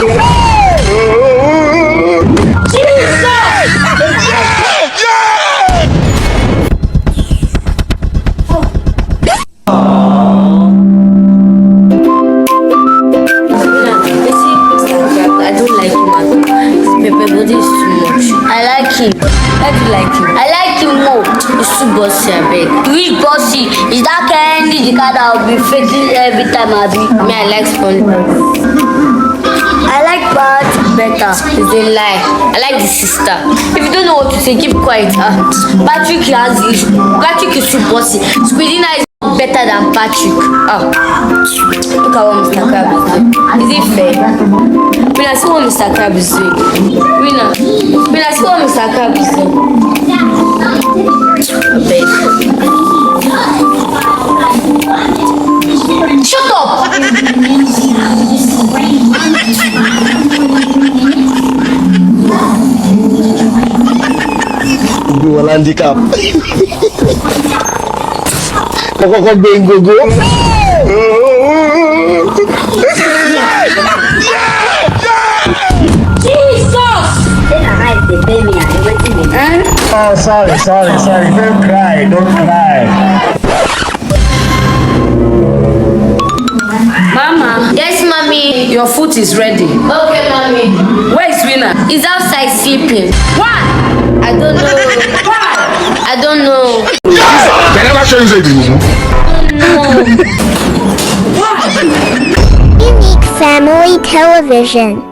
I like him more. He's too bossy, I beg. Which bossy? Is that candy the car that will be faking every time I be? Me, I like SpongeBob. I like Pat better. It's a lie. I like the sister. If you don't know what to say, keep quiet. Patrick has this. Patrick is too bossy. Squidina is better than Patrick. Look at what Mr. Crab is doing. Is it fair? When I see what Mr. Crab is doing. When I see what Mr. Crab is doing. Shut up! Dua handicap. Pokok bingo go. Oh, sorry. Don't cry. Mama. Yes, mommy. Your food is ready. Okay, mommy. Where is Winner? He's outside sleeping. Why? I don't know. Why? I don't know. Can I never show you anything? No. Unique Family Television.